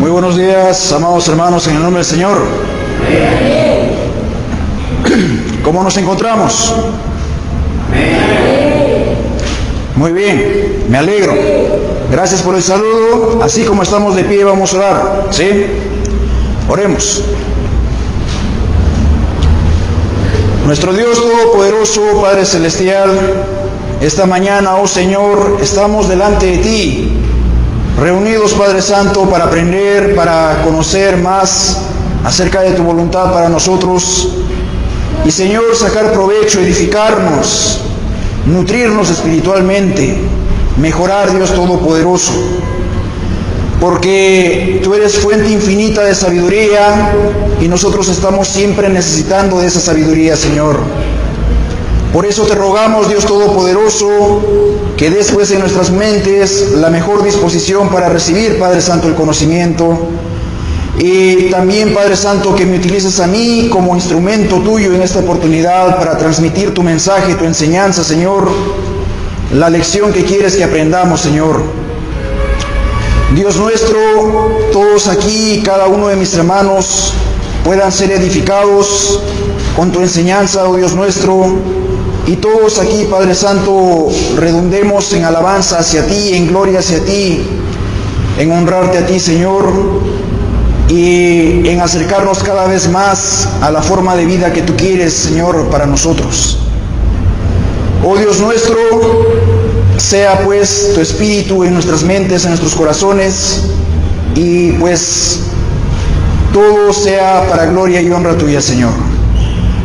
Muy buenos días, amados hermanos, en el nombre del Señor. ¿Cómo nos encontramos? Muy bien, me alegro. Gracias por el saludo. Así como estamos de pie, vamos a orar, ¿sí? Oremos. Nuestro Dios Todopoderoso, Padre Celestial, esta mañana, oh Señor, estamos delante de Ti, reunidos, Padre Santo, para aprender, para conocer más acerca de Tu voluntad para nosotros. Y, Señor, sacar provecho, edificarnos, nutrirnos espiritualmente, mejorar, Dios Todopoderoso. Porque Tú eres fuente infinita de sabiduría y nosotros estamos siempre necesitando de esa sabiduría, Señor. Por eso te rogamos, Dios Todopoderoso, que des pues en nuestras mentes la mejor disposición para recibir, Padre Santo, el conocimiento. Y también, Padre Santo, que me utilices a mí como instrumento Tuyo en esta oportunidad para transmitir Tu mensaje, Tu enseñanza, Señor, la lección que quieres que aprendamos, Señor. Dios nuestro, todos aquí, cada uno de mis hermanos, puedan ser edificados con Tu enseñanza, oh Dios nuestro, y todos aquí, Padre Santo, redundemos en alabanza hacia Ti, en gloria hacia Ti, en honrarte a Ti, Señor, y en acercarnos cada vez más a la forma de vida que Tú quieres, Señor, para nosotros. Oh Dios nuestro, sea pues Tu Espíritu en nuestras mentes, en nuestros corazones, y pues todo sea para gloria y honra Tuya, Señor.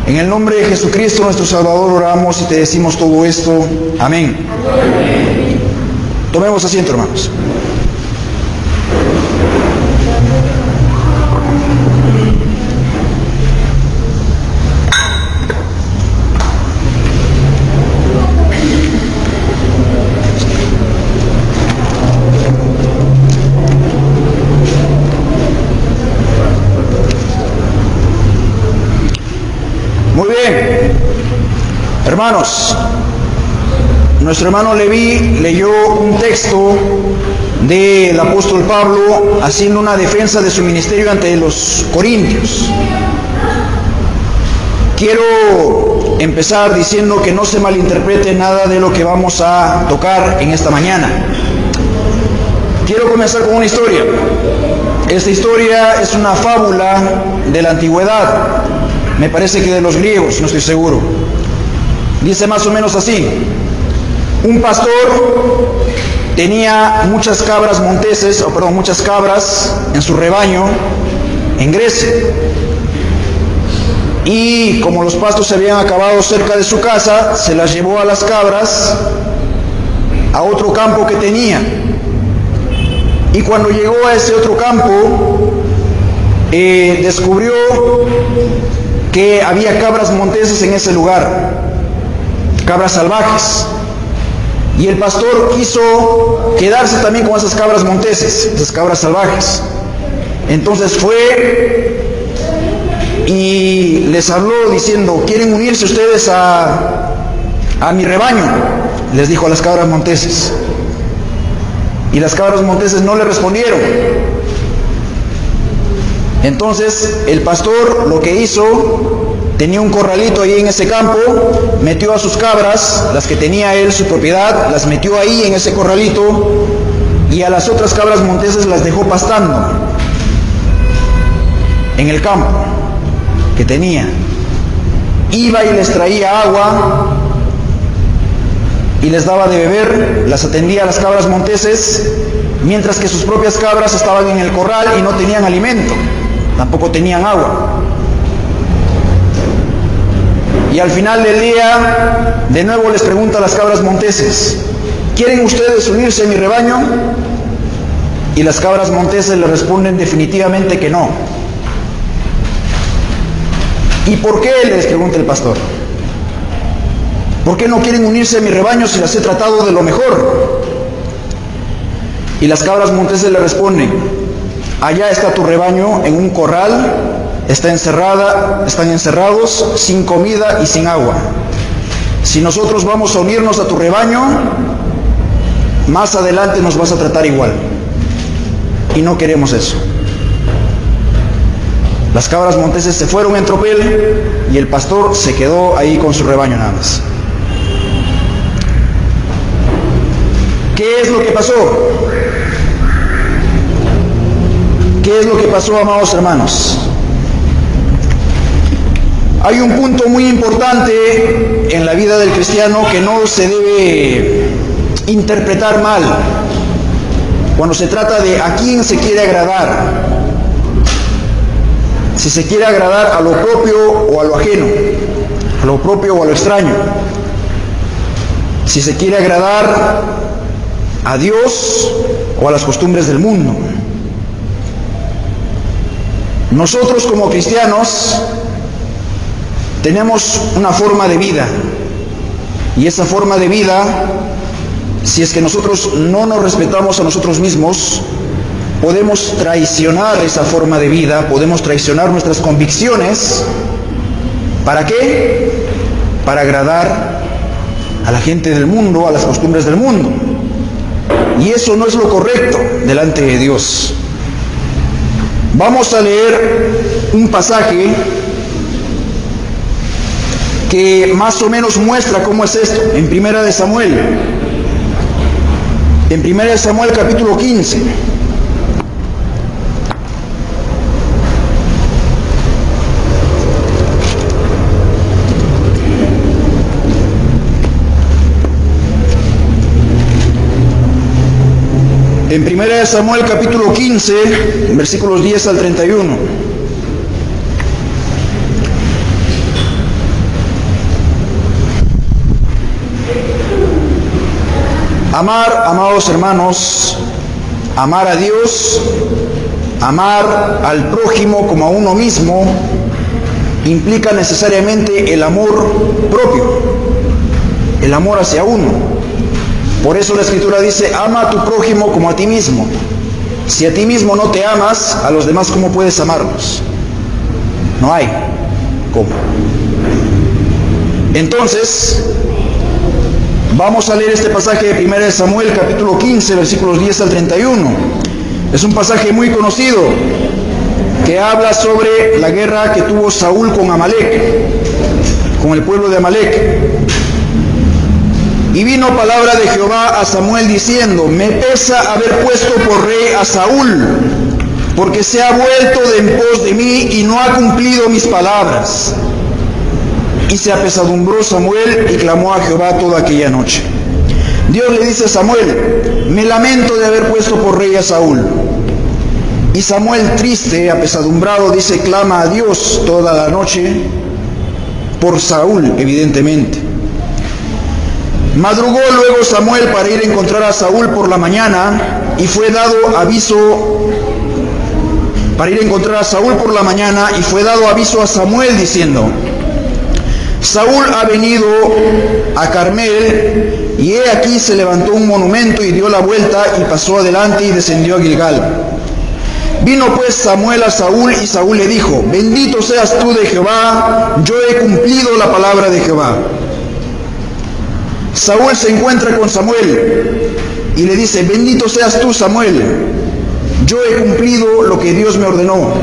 En el nombre de Jesucristo, nuestro Salvador, oramos y Te decimos todo esto. Amén. Amén. Tomemos asiento, hermanos. Muy bien, hermanos, nuestro hermano Leví leyó un texto del apóstol Pablo haciendo una defensa de su ministerio ante los corintios. Quiero empezar diciendo que no se malinterprete nada de lo que vamos a tocar en esta mañana. Quiero comenzar con una historia. Esta historia es una fábula de la antigüedad. Me parece que de los griegos, no estoy seguro. Dice más o menos así: un pastor tenía muchas cabras en su rebaño en Grecia. Y como los pastos se habían acabado cerca de su casa, se las llevó a las cabras a otro campo que tenía. Y cuando llegó a ese otro campo, descubrió que había cabras monteses en ese lugar, cabras salvajes, y el pastor quiso quedarse también con esas cabras monteses, esas cabras salvajes. Entonces fue y les habló diciendo: ¿quieren unirse ustedes a mi rebaño? Les dijo a las cabras monteses, y las cabras monteses no le respondieron. Entonces el pastor lo que hizo, tenía un corralito ahí en ese campo, metió a sus cabras, las que tenía él, su propiedad, las metió ahí en ese corralito, y a las otras cabras monteses las dejó pastando en el campo que tenía. Iba y les traía agua y les daba de beber, las atendía a las cabras monteses, mientras que sus propias cabras estaban en el corral y no tenían alimento. Tampoco tenían agua. Y al final del día, de nuevo les pregunta a las cabras monteses: ¿quieren ustedes unirse a mi rebaño? Y las cabras monteses le responden definitivamente que no. ¿Y por qué?, les pregunta el pastor. ¿Por qué no quieren unirse a mi rebaño si las he tratado de lo mejor? Y las cabras monteses le responden: allá está tu rebaño en un corral, están encerrados, sin comida y sin agua. Si nosotros vamos a unirnos a tu rebaño, más adelante nos vas a tratar igual. Y no queremos eso. Las cabras monteses se fueron en tropel y el pastor se quedó ahí con su rebaño nada más. ¿Qué es lo que pasó? ¿Qué es lo que pasó, amados hermanos? Hay un punto muy importante en la vida del cristiano que no se debe interpretar mal cuando se trata de a quién se quiere agradar. Si se quiere agradar a lo propio o a lo ajeno, a lo propio o a lo extraño. Si se quiere agradar a Dios o a las costumbres del mundo. Nosotros como cristianos tenemos una forma de vida, y esa forma de vida, si es que nosotros no nos respetamos a nosotros mismos, podemos traicionar esa forma de vida, podemos traicionar nuestras convicciones. ¿Para qué? Para agradar a la gente del mundo, a las costumbres del mundo. Y eso no es lo correcto delante de Dios. Vamos a leer un pasaje que más o menos muestra cómo es esto, en Primera de Samuel. En Primera de Samuel capítulo 15. En Primera de Samuel capítulo 15, versículos 10 al 31. Amar, amados hermanos, amar a Dios, amar al prójimo como a uno mismo, implica necesariamente el amor propio, el amor hacia uno. Por eso la Escritura dice, ama a tu prójimo como a ti mismo. Si a ti mismo no te amas, a los demás ¿cómo puedes amarlos? No hay cómo. Entonces, vamos a leer este pasaje de 1 de Samuel, capítulo 15, versículos 10 al 31. Es un pasaje muy conocido que habla sobre la guerra que tuvo Saúl con Amalek, con el pueblo de Amalek. Y vino palabra de Jehová a Samuel diciendo, me pesa haber puesto por rey a Saúl, porque se ha vuelto de en pos de mí y no ha cumplido mis palabras. Y se apesadumbró Samuel y clamó a Jehová toda aquella noche. Dios le dice a Samuel, me lamento de haber puesto por rey a Saúl. Y Samuel, triste, apesadumbrado, dice, clama a Dios toda la noche por Saúl, evidentemente. Madrugó luego Samuel para ir a encontrar a Saúl por la mañana, y fue dado aviso a Samuel diciendo, Saúl ha venido a Carmel, y he aquí se levantó un monumento y dio la vuelta y pasó adelante y descendió a Gilgal. Vino pues Samuel a Saúl, y Saúl le dijo, bendito seas tú de Jehová, yo he cumplido la palabra de Jehová. Saúl se encuentra con Samuel y le dice, bendito seas tú, Samuel, yo he cumplido lo que Dios me ordenó.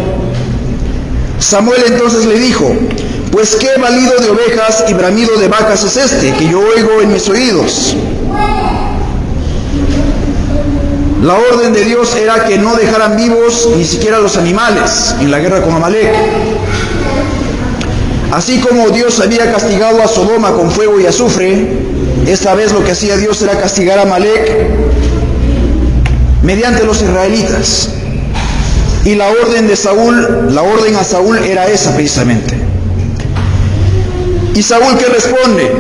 Samuel entonces le dijo, pues qué balido de ovejas y bramido de vacas es este que yo oigo en mis oídos. La orden de Dios era que no dejaran vivos ni siquiera los animales en la guerra con Amalek. Así como Dios había castigado a Sodoma con fuego y azufre, esta vez lo que hacía Dios era castigar a Amalek mediante los israelitas. Y la orden a Saúl era esa precisamente. ¿Y Saúl qué responde?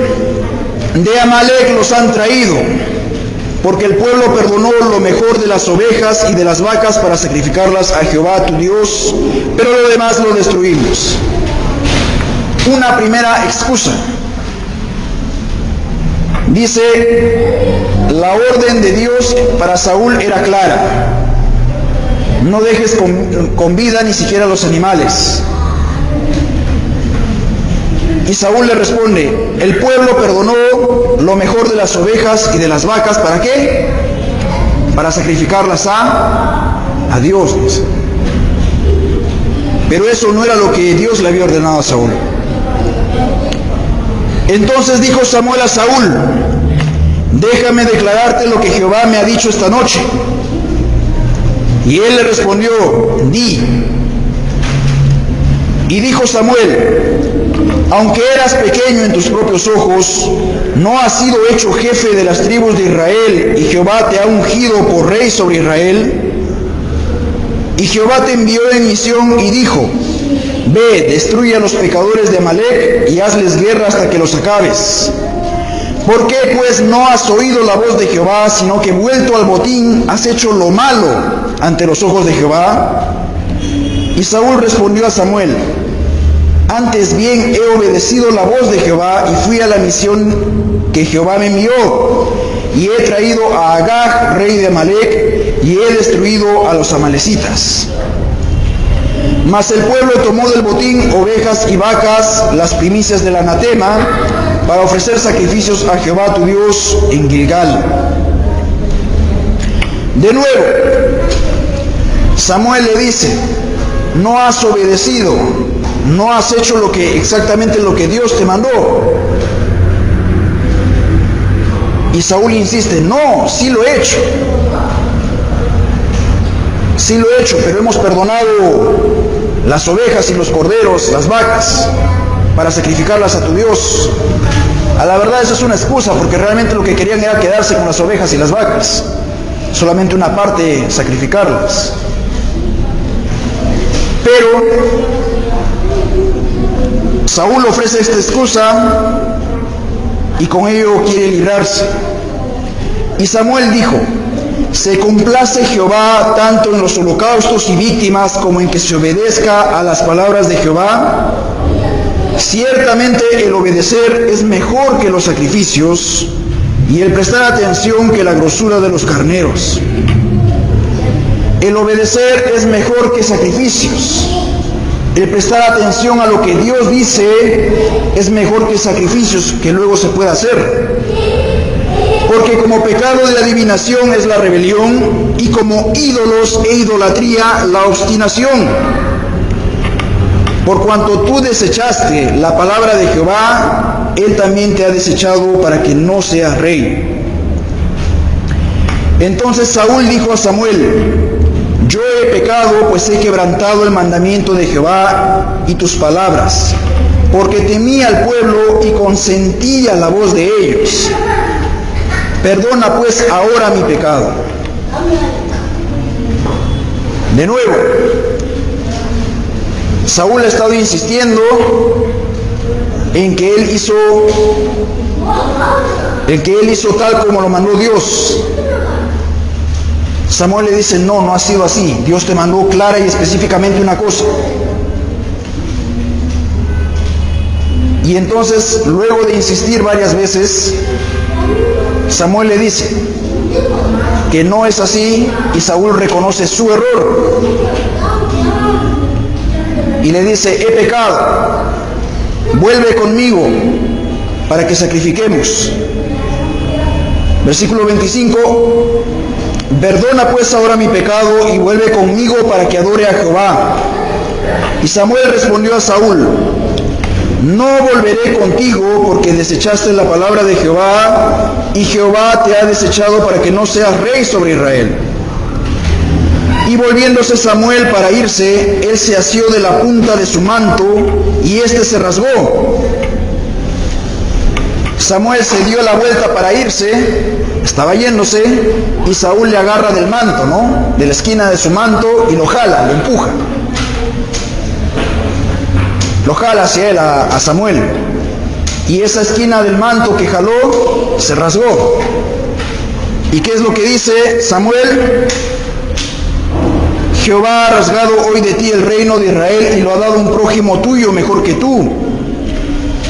De Amalek los han traído, porque el pueblo perdonó lo mejor de las ovejas y de las vacas para sacrificarlas a Jehová tu Dios, pero lo demás lo destruimos. Una primera excusa. Dice, la orden de Dios para Saúl era clara. No dejes con vida ni siquiera los animales. Y Saúl le responde, el pueblo perdonó lo mejor de las ovejas y de las vacas, ¿para qué? Para sacrificarlas a Dios. Dice. Pero eso no era lo que Dios le había ordenado a Saúl. Entonces dijo Samuel a Saúl: déjame declararte lo que Jehová me ha dicho esta noche. Y él le respondió: di. Y dijo Samuel: aunque eras pequeño en tus propios ojos, no has sido hecho jefe de las tribus de Israel, y Jehová te ha ungido por rey sobre Israel. Y Jehová te envió en misión y dijo: ve, destruye a los pecadores de Amalec y hazles guerra hasta que los acabes. ¿Por qué pues no has oído la voz de Jehová, sino que vuelto al botín has hecho lo malo ante los ojos de Jehová? Y Saúl respondió a Samuel: antes bien he obedecido la voz de Jehová y fui a la misión que Jehová me envió, y he traído a Agag, rey de Amalec, y he destruido a los amalecitas. Mas el pueblo tomó del botín ovejas y vacas, las primicias del anatema, para ofrecer sacrificios a Jehová tu Dios en Gilgal. De nuevo, Samuel le dice: no has obedecido, no has hecho exactamente lo que Dios te mandó. Y Saúl insiste: no, sí lo he hecho. Sí lo he hecho, pero hemos perdonado las ovejas y los corderos, las vacas, para sacrificarlas a tu Dios. A la verdad esa es una excusa, porque realmente lo que querían era quedarse con las ovejas y las vacas, solamente una parte sacrificarlas. Pero Saúl ofrece esta excusa y con ello quiere librarse. Y Samuel dijo: se complace Jehová tanto en los holocaustos y víctimas como en que se obedezca a las palabras de Jehová. Ciertamente el obedecer es mejor que los sacrificios, y el prestar atención que la grosura de los carneros. El obedecer es mejor que sacrificios. El prestar atención a lo que Dios dice es mejor que sacrificios que luego se pueda hacer. Porque como pecado de adivinación es la rebelión, y como ídolos e idolatría la obstinación. Por cuanto tú desechaste la palabra de Jehová, Él también te ha desechado para que no seas rey. Entonces Saúl dijo a Samuel: yo he pecado, pues he quebrantado el mandamiento de Jehová y tus palabras, porque temí al pueblo y consentí a la voz de ellos. Perdona pues ahora mi pecado. De nuevo, Saúl ha estado insistiendo en que él hizo tal como lo mandó Dios. Samuel le dice: no ha sido así. Dios te mandó clara y específicamente una cosa. Y entonces, luego de insistir varias veces, Samuel le dice que no es así, y Saúl reconoce su error. Y le dice: he pecado, vuelve conmigo para que sacrifiquemos. Versículo 25: perdona pues ahora mi pecado y vuelve conmigo para que adore a Jehová. Y Samuel respondió a Saúl: no volveré contigo, porque desechaste la palabra de Jehová, y Jehová te ha desechado para que no seas rey sobre Israel. Y volviéndose Samuel para irse, él se asió de la punta de su manto, y éste se rasgó. Samuel se dio la vuelta para irse, estaba yéndose, y Saúl le agarra del manto, de la esquina de su manto, y lo jala, lo empuja. Lo jala hacia él, a Samuel. Y esa esquina del manto que jaló se rasgó. ¿Y qué es lo que dice Samuel? Jehová ha rasgado hoy de ti el reino de Israel y lo ha dado un prójimo tuyo mejor que tú.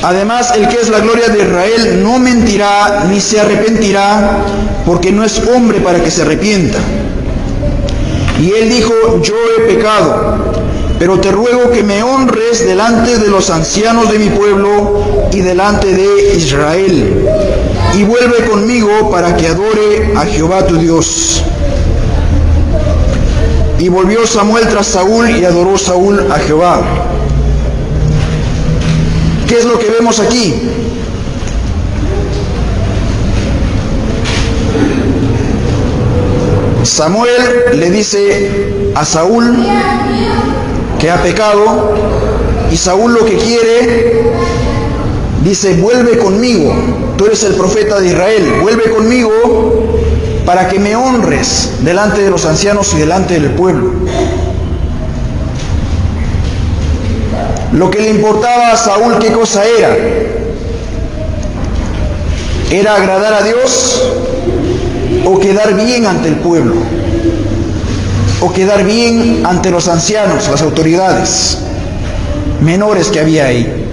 Además, el que es la gloria de Israel no mentirá ni se arrepentirá, porque no es hombre para que se arrepienta. Y él dijo: yo he pecado, pero te ruego que me honres delante de los ancianos de mi pueblo y delante de Israel, y vuelve conmigo para que adore a Jehová tu Dios. Y volvió Samuel tras Saúl y adoró Saúl a Jehová. ¿Qué es lo que vemos aquí? Samuel le dice a Saúl que ha pecado, y Saúl lo que quiere, dice: vuelve conmigo, tú eres el profeta de Israel, vuelve conmigo para que me honres delante de los ancianos y delante del pueblo. Lo que le importaba a Saúl, ¿qué cosa era? ¿Era agradar a Dios o quedar bien ante el pueblo? ¿O quedar bien ante los ancianos, las autoridades menores que había ahí?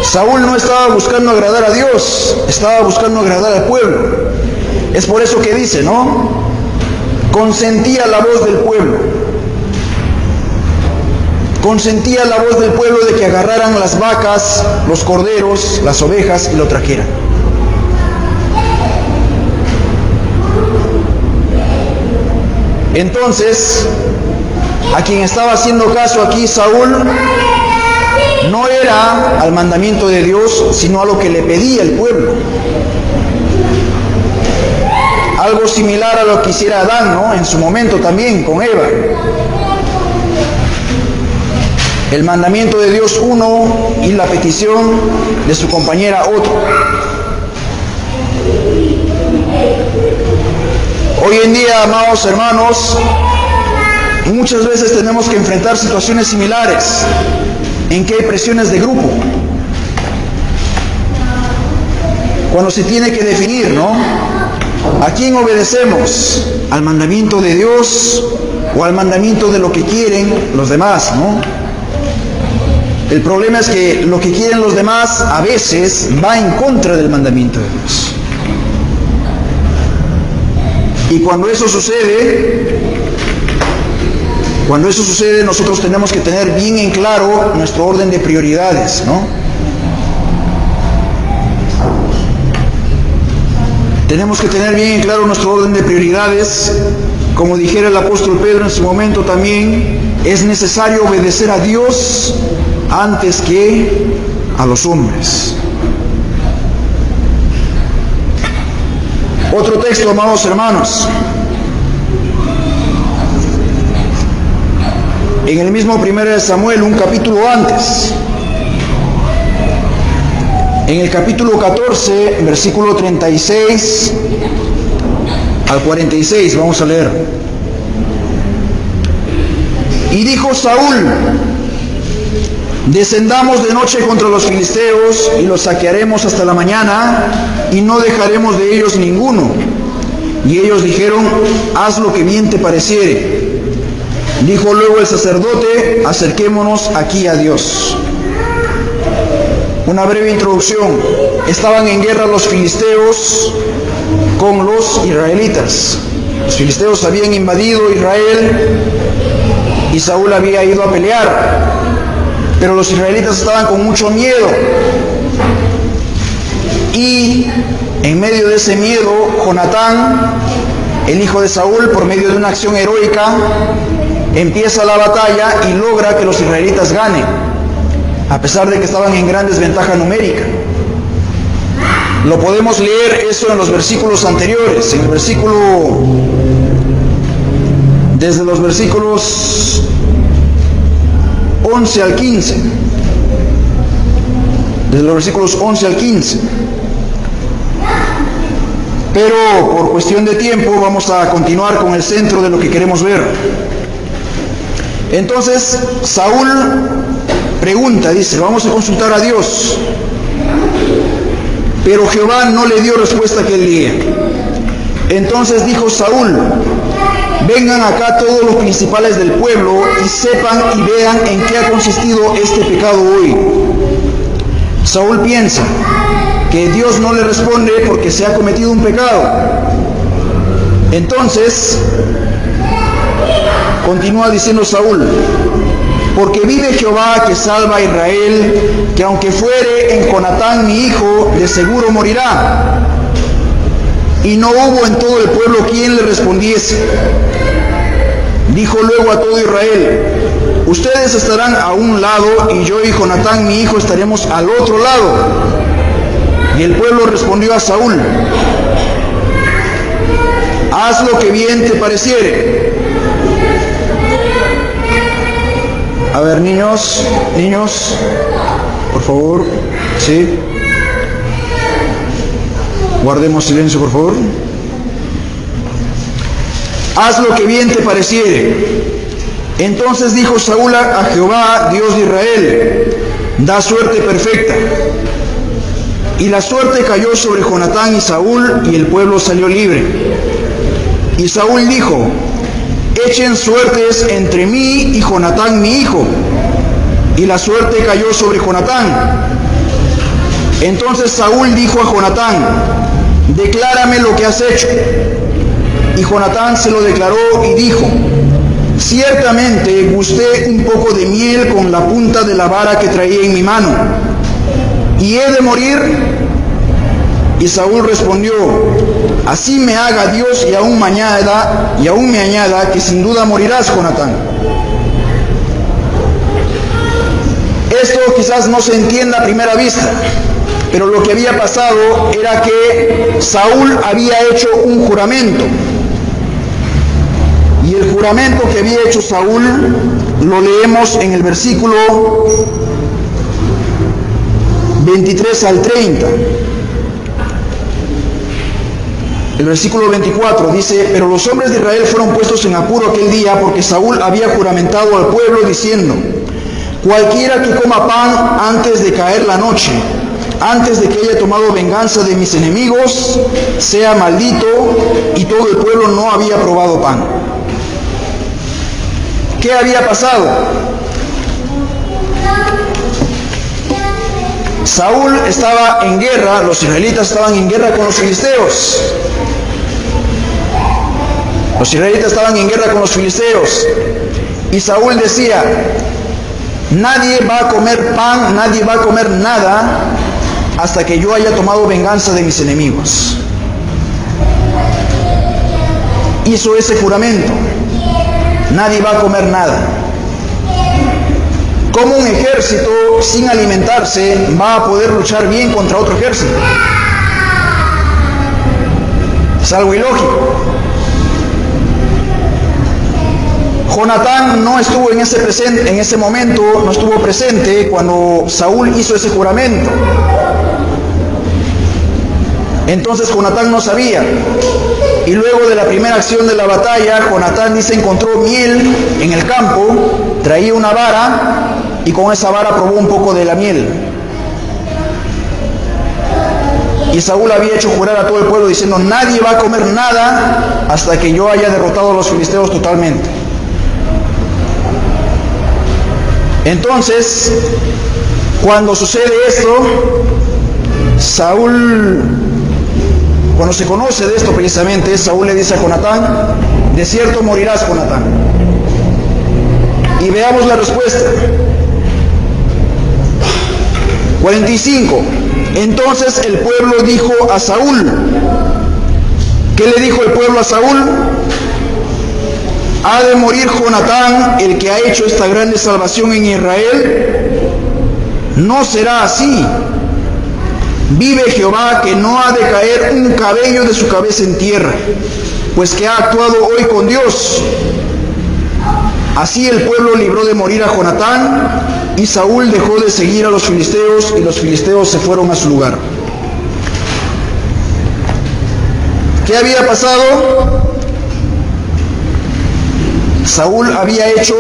Saúl no estaba buscando agradar a Dios, estaba buscando agradar al pueblo. Es por eso que dice, ¿no? Consentía la voz del pueblo. Consentía la voz del pueblo de que agarraran las vacas, los corderos, las ovejas y lo trajeran. Entonces, a quien estaba haciendo caso aquí Saúl no era al mandamiento de Dios, sino a lo que le pedía el pueblo. Algo similar a lo que hiciera Adán, ¿no? En su momento también con Eva. El mandamiento de Dios uno y la petición de su compañera otro. Hoy en día, amados hermanos, muchas veces tenemos que enfrentar situaciones similares en que hay presiones de grupo. Cuando se tiene que definir, ¿no? ¿A quién obedecemos? ¿Al mandamiento de Dios o al mandamiento de lo que quieren los demás, ¿no? El problema es que lo que quieren los demás a veces va en contra del mandamiento de Dios. Y cuando eso sucede, nosotros tenemos que tener bien en claro nuestro orden de prioridades, ¿no? Tenemos que tener bien en claro nuestro orden de prioridades. Como dijera el apóstol Pedro en su momento también, es necesario obedecer a Dios antes que a los hombres. Otro texto, amados hermanos. En el mismo 1 Samuel, un capítulo antes. En el capítulo 14, versículo 36 al 46, vamos a leer. Y dijo Saúl: descendamos de noche contra los filisteos y los saquearemos hasta la mañana y no dejaremos de ellos ninguno. Y ellos dijeron: haz lo que bien te pareciere. Dijo luego el sacerdote: acerquémonos aquí a Dios. Una breve introducción. Estaban en guerra los filisteos con los israelitas. Los filisteos habían invadido Israel y Saúl había ido a pelear, pero los israelitas estaban con mucho miedo. Y en medio de ese miedo, Jonatán, el hijo de Saúl, por medio de una acción heroica, empieza la batalla y logra que los israelitas ganen, a pesar de que estaban en gran desventaja numérica. Lo podemos leer eso en los versículos anteriores, en el versículo, desde los versículos 11 al 15. Desde los versículos 11 al 15. Pero por cuestión de tiempo vamos a continuar con el centro de lo que queremos ver. Entonces Saúl pregunta, dice: vamos a consultar a Dios. Pero Jehová no le dio respuesta aquel día. Entonces dijo Saúl: vengan acá todos los principales del pueblo y sepan y vean en qué ha consistido este pecado hoy. Saúl piensa que Dios no le responde porque se ha cometido un pecado. Entonces continúa diciendo Saúl: porque vive Jehová que salva a Israel, que aunque fuere en Jonatán mi hijo, de seguro morirá. Y no hubo en todo el pueblo quien le respondiese. Dijo luego a todo Israel: ustedes estarán a un lado y yo y Jonatán mi hijo estaremos al otro lado. Y el pueblo respondió a Saúl: haz lo que bien te pareciere. A ver, niños, por favor, sí. Guardemos silencio, por favor. Haz lo que bien te pareciere. Entonces dijo Saúl a Jehová, Dios de Israel: da suerte perfecta. Y la suerte cayó sobre Jonatán y Saúl, y el pueblo salió libre. Y Saúl dijo: echen suertes entre mí y Jonatán mi hijo. Y la suerte cayó sobre Jonatán. Entonces Saúl dijo a Jonatán: declárame lo que has hecho. Y Jonatán se lo declaró y dijo: ciertamente gusté un poco de miel con la punta de la vara que traía en mi mano, y he de morir. Y Saúl respondió: así me haga Dios y aún me añada que sin duda morirás, Jonatán. Esto quizás no se entienda a primera vista, pero lo que había pasado era que Saúl había hecho un juramento. Y el juramento que había hecho Saúl lo leemos en el versículo 23 al 30. El versículo 24 dice: pero los hombres de Israel fueron puestos en apuro aquel día, porque Saúl había juramentado al pueblo diciendo: cualquiera que coma pan antes de caer la noche, antes de que haya tomado venganza de mis enemigos, sea maldito. Y todo el pueblo no había probado pan. ¿Qué había pasado? Saúl estaba en guerra, los israelitas estaban en guerra con los filisteos. Los israelitas estaban en guerra con los filisteos. Y Saúl decía: nadie va a comer pan, nadie va a comer nada hasta que yo haya tomado venganza de mis enemigos. Hizo ese juramento: nadie va a comer nada. ¿Cómo un ejército sin alimentarse va a poder luchar bien contra otro ejército? Es algo ilógico. Jonatán no estuvo en ese momento, no estuvo presente cuando Saúl hizo ese juramento. Entonces Jonatán no sabía. Y luego de la primera acción de la batalla, Jonatán dice encontró miel en el campo, traía una vara y con esa vara probó un poco de la miel. Y Saúl había hecho jurar a todo el pueblo diciendo: nadie va a comer nada hasta que yo haya derrotado a los filisteos totalmente. Entonces, cuando sucede esto, cuando se conoce de esto precisamente, Saúl le dice a Jonatán: de cierto morirás, Jonatán. Y veamos la respuesta. 45. Entonces el pueblo dijo a Saúl. ¿Qué le dijo el pueblo a Saúl? ¿Ha de morir Jonatán, el que ha hecho esta grande salvación en Israel? No será así. Vive Jehová, que no ha de caer un cabello de su cabeza en tierra, pues que ha actuado hoy con Dios. Así el pueblo libró de morir a Jonatán, y Saúl dejó de seguir a los filisteos, y los filisteos se fueron a su lugar. ¿Qué había pasado? Saúl había hecho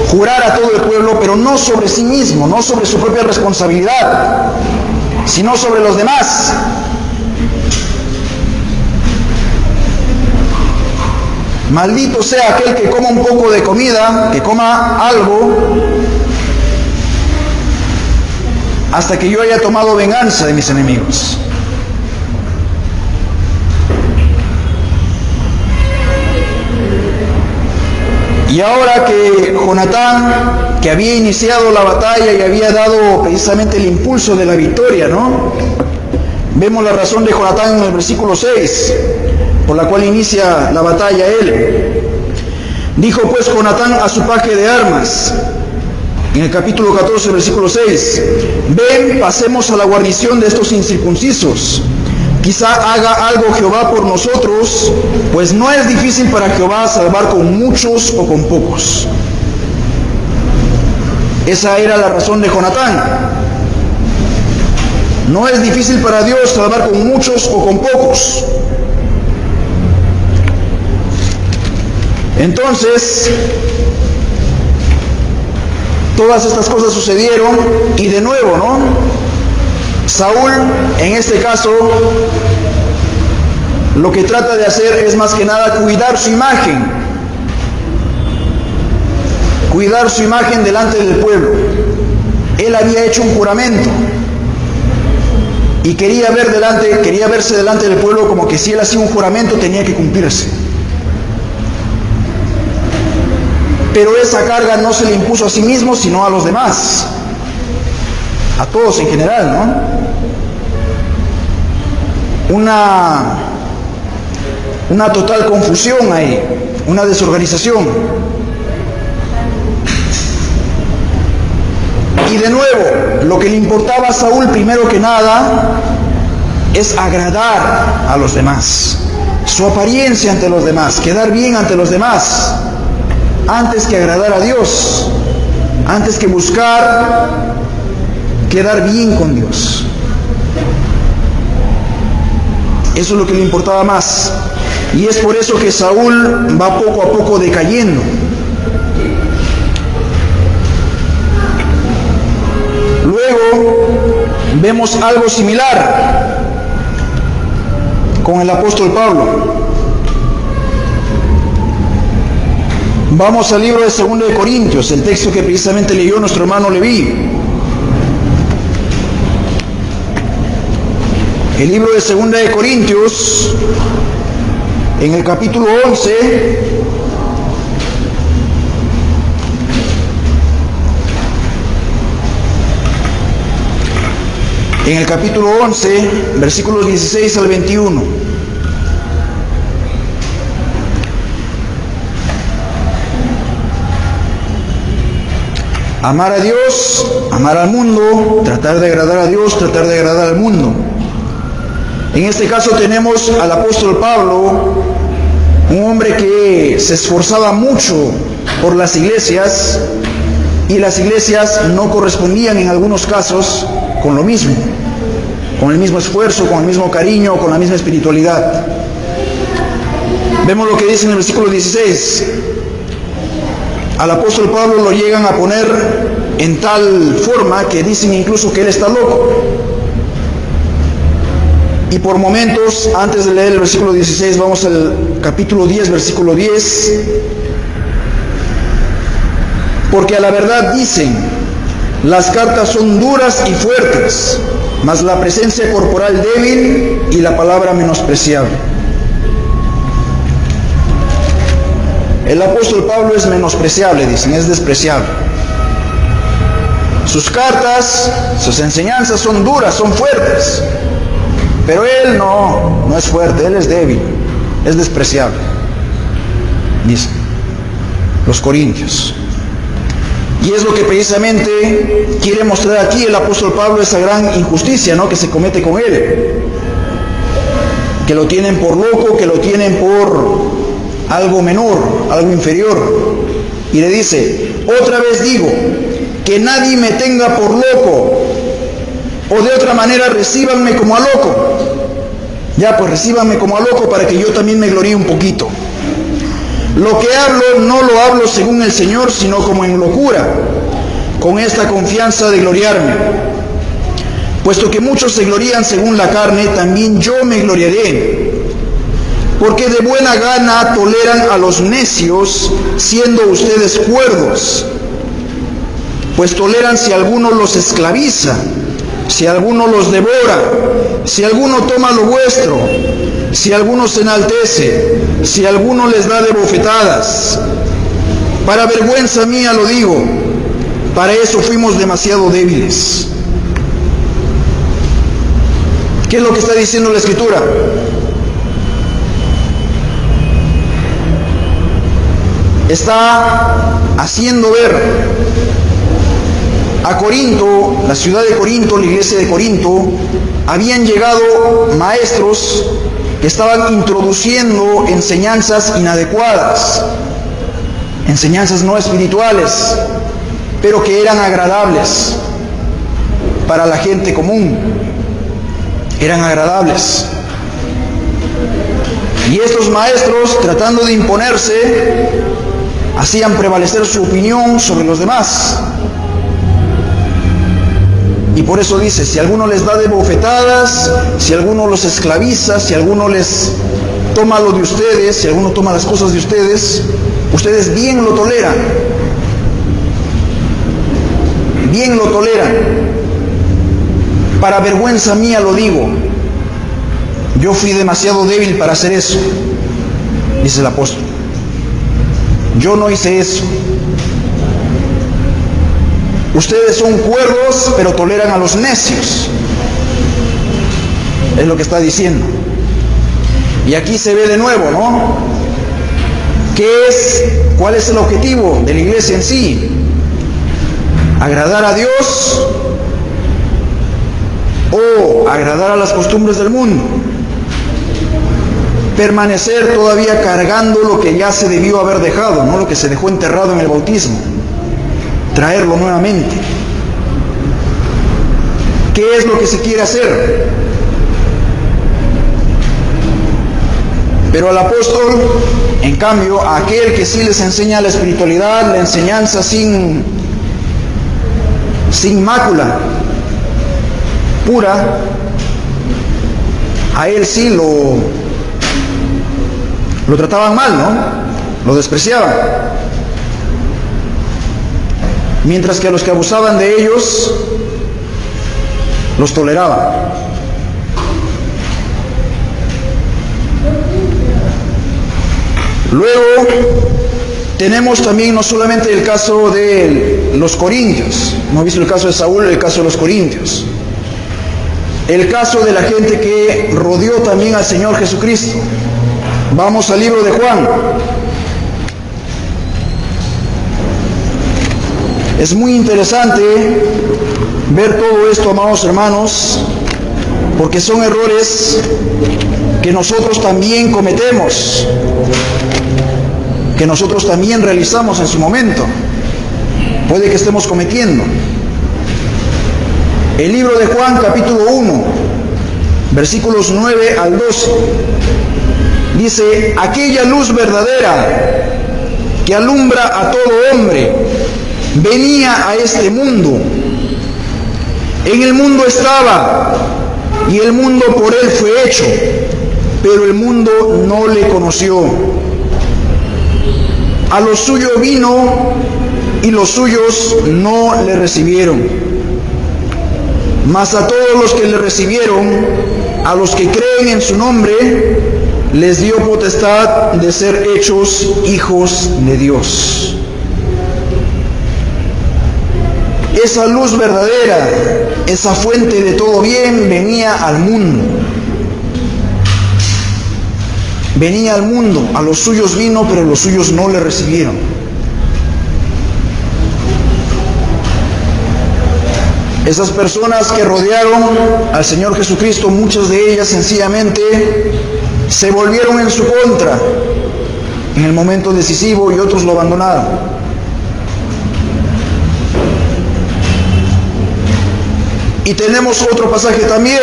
jurar a todo el pueblo, pero no sobre sí mismo, no sobre su propia responsabilidad, sino sobre los demás. Maldito sea aquel que coma un poco de comida, que coma algo, hasta que yo haya tomado venganza de mis enemigos. Y ahora que Jonatán, que había iniciado la batalla y había dado precisamente el impulso de la victoria, ¿no? Vemos la razón de Jonatán en el versículo 6, por la cual inicia la batalla él. Dijo pues Jonatán a su paje de armas, en el capítulo 14, versículo 6, ven, pasemos a la guarnición de estos incircuncisos. Quizá haga algo Jehová por nosotros, pues no es difícil para Jehová salvar con muchos o con pocos. Esa era la razón de Jonatán. No es difícil para Dios salvar con muchos o con pocos. Entonces, todas estas cosas sucedieron y de nuevo, ¿no? Saúl, en este caso, lo que trata de hacer es más que nada cuidar su imagen. Cuidar su imagen delante del pueblo. Él había hecho un juramento y quería verse delante del pueblo como que si él hacía un juramento tenía que cumplirse. Pero esa carga no se le impuso a sí mismo, sino a los demás. A todos en general, ¿no? Una total confusión ahí, una desorganización. Y de nuevo, lo que le importaba a Saúl primero que nada es agradar a los demás, su apariencia ante los demás, quedar bien ante los demás, antes que agradar a Dios, antes que buscar quedar bien con Dios. Eso es lo que le importaba más. Y es por eso que Saúl va poco a poco decayendo. Luego vemos algo similar con el apóstol Pablo. Vamos al libro de 2 de Corintios, el texto que precisamente leyó nuestro hermano Leví. El libro de 2 de Corintios, en el capítulo 11, versículos 16 al 21. Amar a Dios, amar al mundo, tratar de agradar a Dios, tratar de agradar al mundo. En este caso tenemos al apóstol Pablo, un hombre que se esforzaba mucho por las iglesias y las iglesias no correspondían en algunos casos con lo mismo, con el mismo esfuerzo, con el mismo cariño, con la misma espiritualidad. Vemos lo que dice en el versículo 16. Al apóstol Pablo lo llegan a poner en tal forma que dicen incluso que él está loco. Y por momentos, antes de leer el versículo 16, vamos al capítulo 10, versículo 10. Porque a la verdad dicen, las cartas son duras y fuertes, mas la presencia corporal débil y la palabra menospreciable. El apóstol Pablo es menospreciable, dicen, es despreciable. Sus cartas, sus enseñanzas son duras, son fuertes. Pero él no es fuerte, él es débil, es despreciable, dicen los corintios. Y es lo que precisamente quiere mostrar aquí el apóstol Pablo, esa gran injusticia, ¿no?, que se comete con él. Que lo tienen por loco, que lo tienen por algo menor, algo inferior. Y le dice, otra vez digo, que nadie me tenga por loco, o de otra manera recíbanme como a loco. Ya, pues recíbanme como a loco para que yo también me gloríe un poquito. Lo que hablo no lo hablo según el Señor, sino como en locura, con esta confianza de gloriarme. Puesto que muchos se glorían según la carne, también yo me gloriaré. Porque de buena gana toleran a los necios, siendo ustedes cuerdos. Pues toleran si alguno los esclaviza, si alguno los devora, si alguno toma lo vuestro, si alguno se enaltece, si alguno les da de bofetadas. Para vergüenza mía lo digo, para eso fuimos demasiado débiles. ¿Qué es lo que está diciendo la Escritura? está haciendo ver a Corinto, la ciudad de Corinto, la iglesia de Corinto, habían llegado maestros que estaban introduciendo enseñanzas inadecuadas, enseñanzas no espirituales, pero que eran agradables para la gente común, eran agradables. Y estos maestros, tratando de imponerse, hacían prevalecer su opinión sobre los demás. Y por eso dice, si alguno les da de bofetadas, si alguno los esclaviza, si alguno les toma lo de ustedes, si alguno toma las cosas de ustedes, ustedes bien lo toleran. Bien lo toleran. Para vergüenza mía lo digo. Yo fui demasiado débil para hacer eso, dice el apóstol. Yo no hice eso. Ustedes son cuerdos, pero toleran a los necios. Es lo que está diciendo. Y aquí se ve de nuevo, ¿no? ¿Cuál es el objetivo de la iglesia en sí? ¿Agradar a Dios o agradar a las costumbres del mundo? Permanecer todavía cargando lo que ya se debió haber dejado, no lo que se dejó enterrado en el bautismo. Traerlo nuevamente. ¿Qué es lo que se quiere hacer? Pero al apóstol, en cambio, a aquel que sí les enseña la espiritualidad, la enseñanza sin mácula, pura, a él sí lo trataban mal, ¿no? Lo despreciaban. Mientras que a los que abusaban de ellos, los toleraban. Luego, tenemos también no solamente el caso de los corintios, hemos visto el caso de Saúl, el caso de los corintios, el caso de la gente que rodeó también al Señor Jesucristo. Vamos al libro de Juan. Es muy interesante ver todo esto, amados hermanos, porque son errores que nosotros también cometemos, que nosotros también realizamos en su momento. Puede que estemos cometiendo. El libro de Juan, capítulo 1, versículos 9 al 12, dice: aquella luz verdadera que alumbra a todo hombre venía a este mundo. En el mundo estaba, y el mundo por él fue hecho, pero el mundo no le conoció. A lo suyo vino, y los suyos no le recibieron. Mas a todos los que le recibieron, a los que creen en su nombre, les dio potestad de ser hechos hijos de Dios. Esa luz verdadera, esa fuente de todo bien, venía al mundo. Venía al mundo, a los suyos vino, pero los suyos no le recibieron. Esas personas que rodearon al Señor Jesucristo, muchas de ellas sencillamente se volvieron en su contra en el momento decisivo y otros lo abandonaron. Y tenemos otro pasaje también,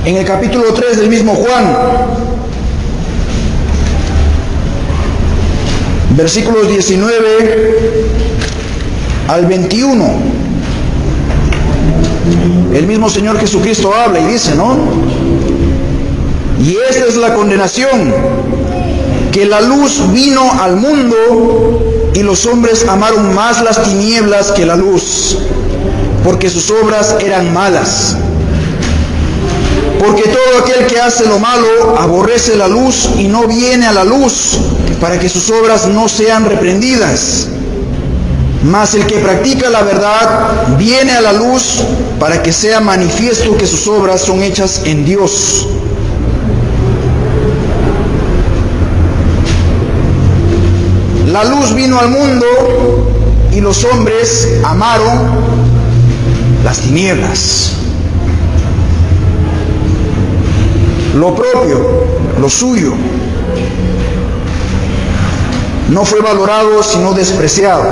en el capítulo 3 del mismo Juan, versículos 19 al 21. El mismo Señor Jesucristo habla y dice, ¿no? Y esta es la condenación, que la luz vino al mundo y los hombres amaron más las tinieblas que la luz, porque sus obras eran malas. Porque todo aquel que hace lo malo aborrece la luz y no viene a la luz, para que sus obras no sean reprendidas. Mas el que practica la verdad viene a la luz, para que sea manifiesto que sus obras son hechas en Dios. La luz vino al mundo y los hombres amaron las tinieblas. Lo propio, lo suyo, no fue valorado sino despreciado.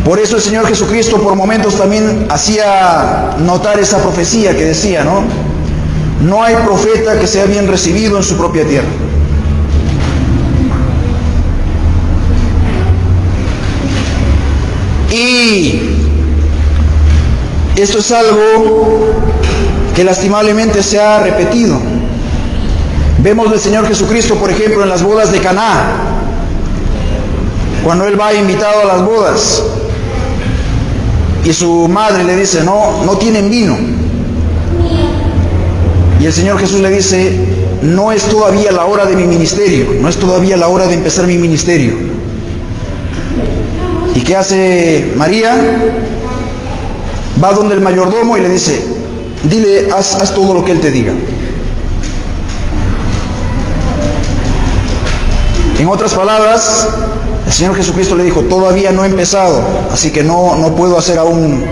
Por eso el Señor Jesucristo por momentos también hacía notar esa profecía que decía, ¿no? No hay profeta que sea bien recibido en su propia tierra. Y esto es algo que lastimablemente se ha repetido. Vemos al Señor Jesucristo, por ejemplo, en las bodas de Caná, cuando Él va invitado a las bodas y su madre le dice, no tienen vino. Y el Señor Jesús le dice, no es todavía la hora de mi ministerio, no es todavía la hora de empezar mi ministerio. ¿Y qué hace María? Va donde el mayordomo y le dice, dile, haz todo lo que él te diga. En otras palabras, el Señor Jesucristo le dijo, todavía no he empezado, así que no puedo hacer aún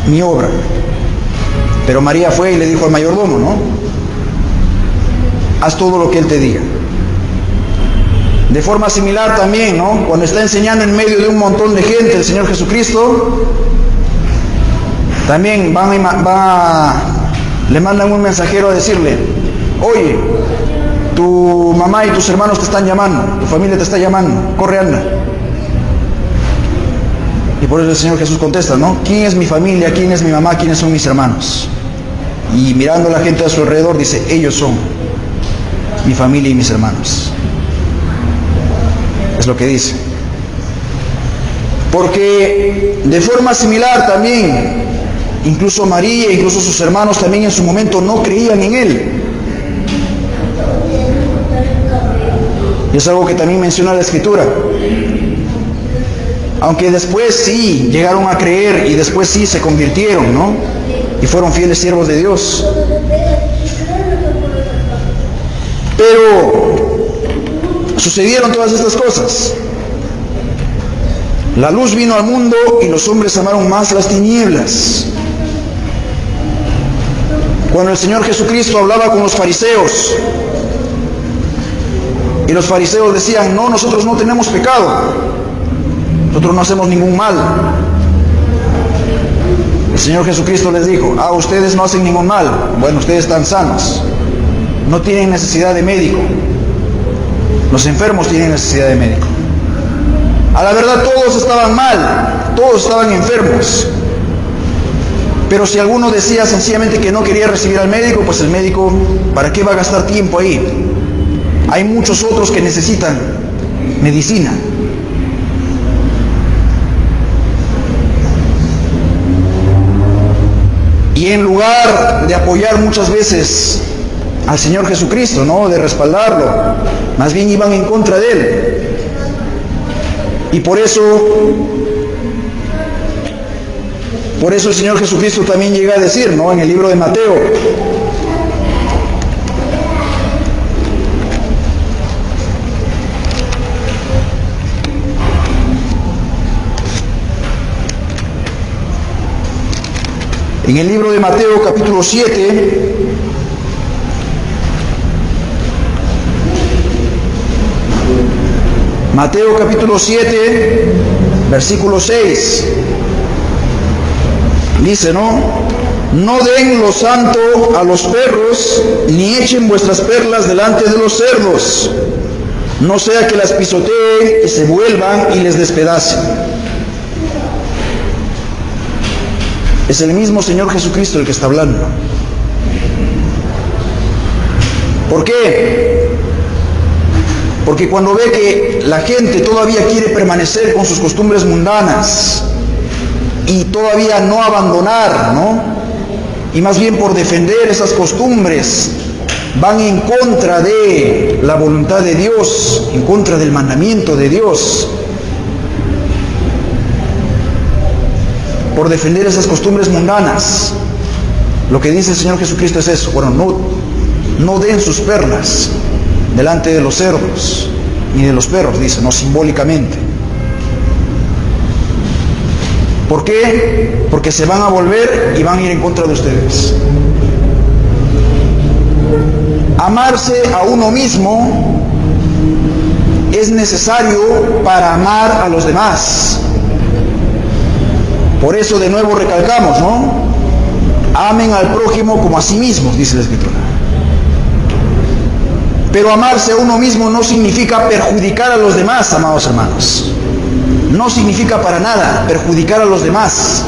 mi obra. Pero María fue y le dijo al mayordomo, ¿no? Haz todo lo que él te diga. De forma similar también, ¿no? Cuando está enseñando en medio de un montón de gente el Señor Jesucristo, también le mandan un mensajero a decirle, oye, tu mamá y tus hermanos te están llamando, tu familia te está llamando, corre, anda. Y por eso el Señor Jesús contesta, ¿no? ¿Quién es mi familia? ¿Quién es mi mamá? ¿Quiénes son mis hermanos? Y mirando a la gente a su alrededor dice, ellos son mi familia y mis hermanos. Es lo que dice. Porque de forma similar también, incluso María, incluso sus hermanos también en su momento no creían en Él. Y es algo que también menciona la Escritura. Aunque después sí llegaron a creer y después sí se convirtieron, ¿no? Y fueron fieles siervos de Dios. Pero sucedieron todas estas cosas. La luz vino al mundo y los hombres amaron más las tinieblas. Cuando el Señor Jesucristo hablaba con los fariseos, y los fariseos decían, no, nosotros no tenemos pecado, nosotros no hacemos ningún mal. El Señor Jesucristo les dijo, ustedes no hacen ningún mal, bueno, ustedes están sanos, no tienen necesidad de médico. Los enfermos tienen necesidad de médico. A la verdad todos estaban mal, todos estaban enfermos. Pero si alguno decía sencillamente que no quería recibir al médico, pues el médico, ¿para qué va a gastar tiempo ahí? Hay muchos otros que necesitan medicina. Y en lugar de apoyar muchas veces al Señor Jesucristo, ¿no? De respaldarlo, más bien iban en contra de Él. Y por eso el Señor Jesucristo también llega a decir, ¿no? En el libro de Mateo, en el libro de Mateo capítulo 7, Mateo capítulo 7, versículo 6, dice, ¿no? No den lo santo a los perros, ni echen vuestras perlas delante de los cerdos, no sea que las pisoteen y se vuelvan y les despedacen. Es el mismo Señor Jesucristo el que está hablando. ¿Por qué? Porque cuando ve que la gente todavía quiere permanecer con sus costumbres mundanas y todavía no abandonar, ¿no? Y más bien por defender esas costumbres van en contra de la voluntad de Dios, en contra del mandamiento de Dios. Por defender esas costumbres mundanas, lo que dice el Señor Jesucristo es eso. Bueno, no den sus perlas, delante de los cerdos ni de los perros, dice, no, simbólicamente. ¿Por qué? Porque se van a volver y van a ir en contra de ustedes. Amarse a uno mismo es necesario para amar a los demás. Por eso de nuevo recalcamos, ¿no? Amen al prójimo como a sí mismos, dice la Escritura. Pero amarse a uno mismo no significa perjudicar a los demás, amados hermanos. No significa para nada perjudicar a los demás,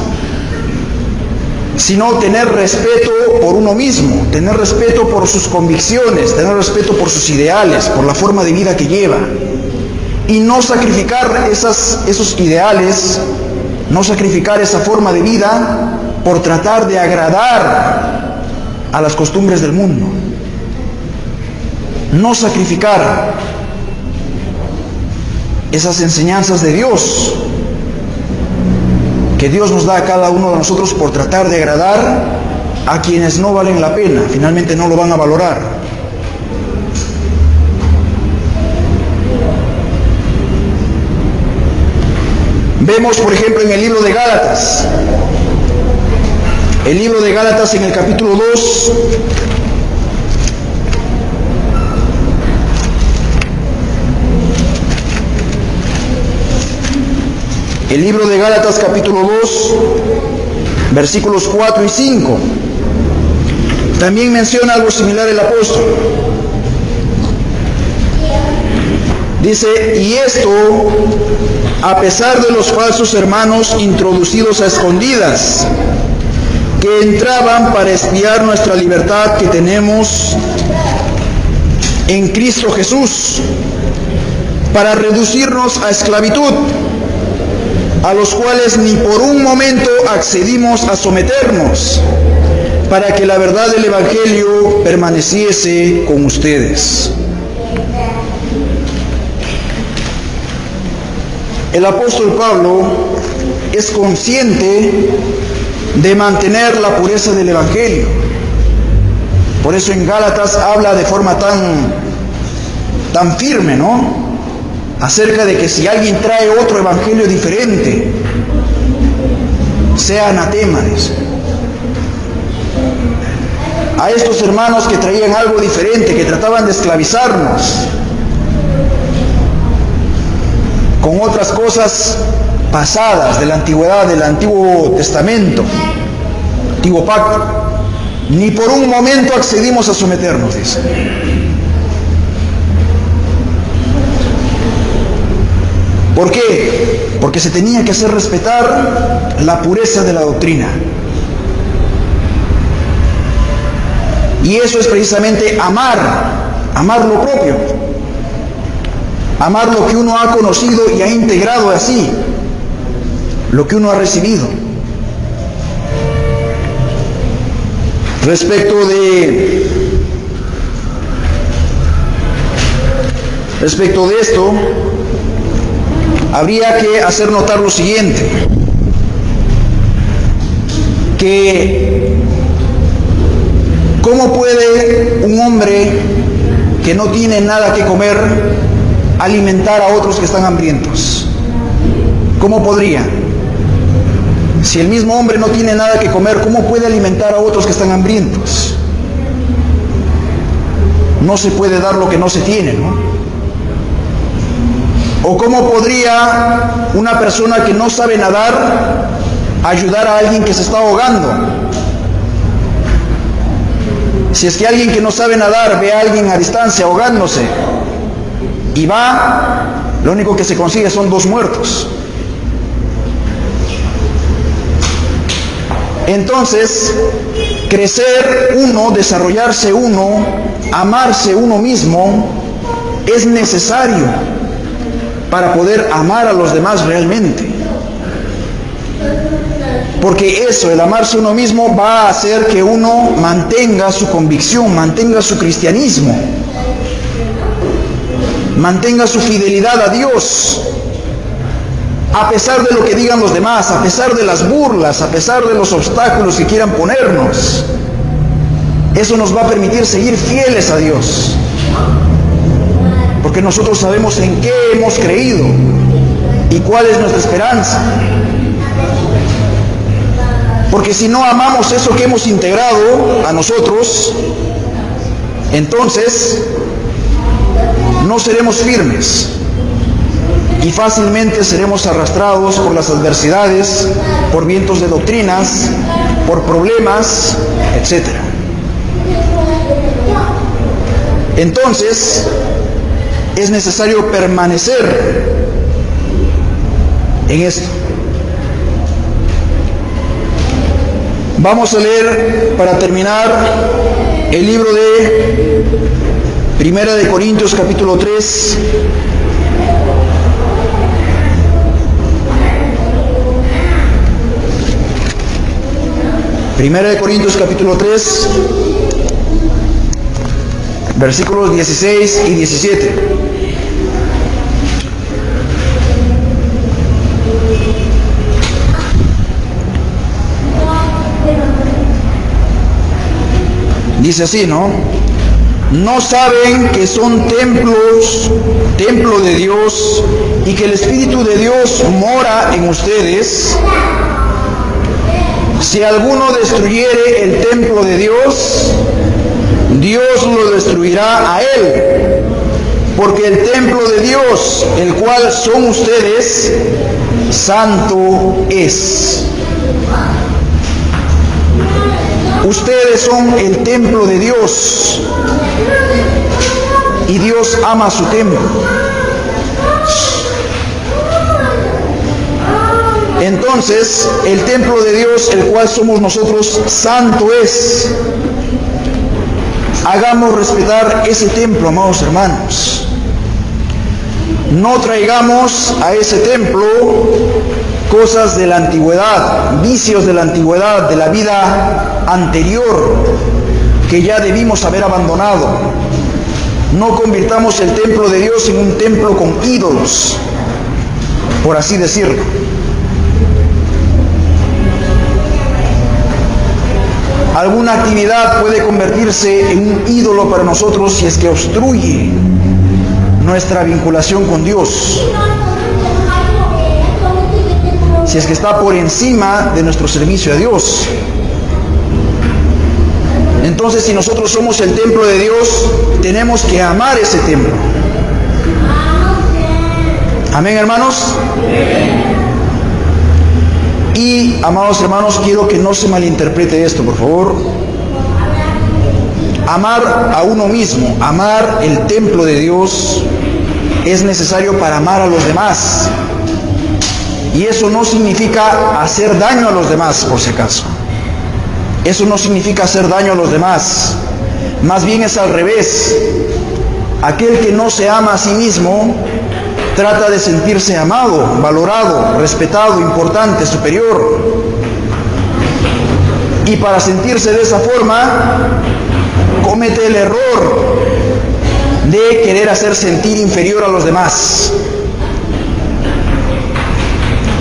sino tener respeto por uno mismo, tener respeto por sus convicciones, tener respeto por sus ideales, por la forma de vida que lleva, y no sacrificar esos ideales, no sacrificar esa forma de vida por tratar de agradar a las costumbres del mundo. No sacrificar esas enseñanzas de Dios que Dios nos da a cada uno de nosotros por tratar de agradar a quienes no valen la pena, finalmente no lo van a valorar. Vemos, por ejemplo, en el libro de Gálatas, en el capítulo 2, el libro de Gálatas capítulo 2, versículos 4 y 5, también menciona algo similar el apóstol. Dice, y esto a pesar de los falsos hermanos introducidos a escondidas, que entraban para espiar nuestra libertad que tenemos en Cristo Jesús, para reducirnos a esclavitud, a los cuales ni por un momento accedimos a someternos, para que la verdad del Evangelio permaneciese con ustedes. El apóstol Pablo es consciente de mantener la pureza del Evangelio. Por eso en Gálatas habla de forma tan firme, ¿no?, acerca de que si alguien trae otro evangelio diferente, sea anatema, dice. A estos hermanos que traían algo diferente, que trataban de esclavizarnos con otras cosas pasadas de la antigüedad, del Antiguo Testamento, Antiguo Pacto, ni por un momento accedimos a someternos, dice. ¿Por qué? Porque se tenía que hacer respetar la pureza de la doctrina. Y eso es precisamente amar lo propio, amar lo que uno ha conocido y ha integrado así, lo que uno ha recibido. Respecto de esto, habría que hacer notar lo siguiente, que ¿cómo puede un hombre que no tiene nada que comer alimentar a otros que están hambrientos? ¿Cómo podría? Si el mismo hombre no tiene nada que comer, ¿cómo puede alimentar a otros que están hambrientos? No se puede dar lo que no se tiene, ¿no? ¿O cómo podría una persona que no sabe nadar ayudar a alguien que se está ahogando? Si es que alguien que no sabe nadar ve a alguien a distancia ahogándose y va, lo único que se consigue son 2 muertos. Entonces, crecer uno, desarrollarse uno, amarse uno mismo, es necesario para poder amar a los demás realmente. Porque eso, el amarse uno mismo, va a hacer que uno mantenga su convicción, mantenga su cristianismo, mantenga su fidelidad a Dios, a pesar de lo que digan los demás, a pesar de las burlas, a pesar de los obstáculos que quieran ponernos. Eso nos va a permitir seguir fieles a Dios. porque nosotros sabemos en qué hemos creído y cuál es nuestra esperanza. Porque si no amamos eso que hemos integrado a nosotros, entonces no seremos firmes y fácilmente seremos arrastrados por las adversidades, por vientos de doctrinas, por problemas, etc. Entonces, es necesario permanecer en esto. Vamos a leer, para terminar, el libro de Primera de Corintios, capítulo 3. Primera de Corintios, capítulo 3, versículos 16 y 17. Dice así, ¿no? ¿No saben que son templo de Dios, y que el Espíritu de Dios mora en ustedes? Si alguno destruyere el templo de Dios, Dios lo destruirá a él, porque el templo de Dios, el cual son ustedes, santo es. Ustedes son el templo de Dios y Dios ama su templo. Entonces, el templo de Dios, el cual somos nosotros, santo es. Hagamos respetar ese templo, amados hermanos. No traigamos a ese templo cosas de la antigüedad, vicios de la antigüedad, de la vida anterior, que ya debimos haber abandonado. No convirtamos el templo de Dios en un templo con ídolos, por así decirlo. Alguna actividad puede convertirse en un ídolo para nosotros si es que obstruye nuestra vinculación con Dios, si es que está por encima de nuestro servicio a Dios. Entonces, si nosotros somos el templo de Dios, tenemos que amar ese templo. Amén, hermanos. Y, amados hermanos, quiero que no se malinterprete esto, por favor. Amar a uno mismo, amar el templo de Dios, es necesario para amar a los demás. Y eso no significa hacer daño a los demás, por si acaso. Eso no significa hacer daño a los demás. Más bien es al revés. Aquel que no se ama a sí mismo trata de sentirse amado, valorado, respetado, importante, superior. Y para sentirse de esa forma, comete el error de querer hacer sentir inferior a los demás.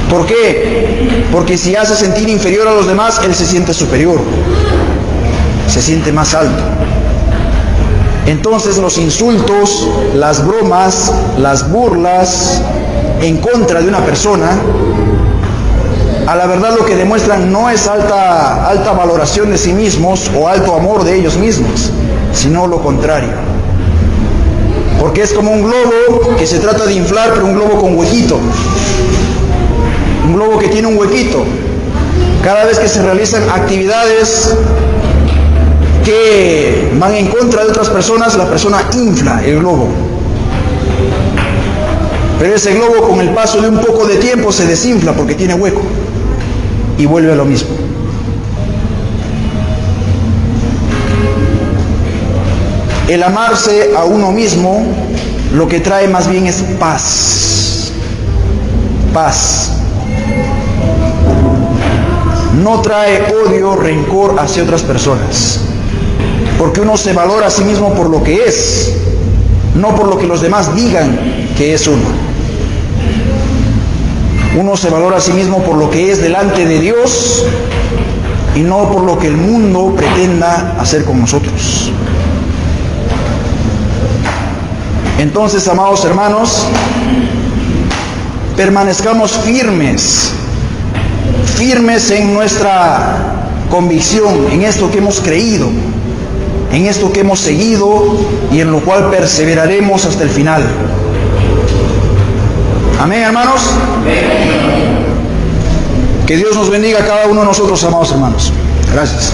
¿Por qué? Porque si hace sentir inferior a los demás, él se siente superior, se siente más alto. Entonces los insultos, las bromas, las burlas en contra de una persona, a la verdad lo que demuestran no es alta valoración de sí mismos o alto amor de ellos mismos, sino lo contrario. Porque es como un globo que se trata de inflar, pero un globo con huequito. Un globo que tiene un huequito. Cada vez que se realizan actividades que van en contra de otras personas, la persona infla el globo. Pero ese globo, con el paso de un poco de tiempo, se desinfla porque tiene hueco y vuelve a lo mismo. El amarse a uno mismo lo que trae más bien es paz. Paz. No trae odio, rencor hacia otras personas. Porque uno se valora a sí mismo por lo que es, no por lo que los demás digan que es uno. Uno se valora a sí mismo por lo que es delante de Dios y no por lo que el mundo pretenda hacer con nosotros. Entonces, amados hermanos, permanezcamos firmes en nuestra convicción, en esto que hemos creído, en esto que hemos seguido y en lo cual perseveraremos hasta el final. Amén, hermanos. Que Dios nos bendiga a cada uno de nosotros, amados hermanos. Gracias.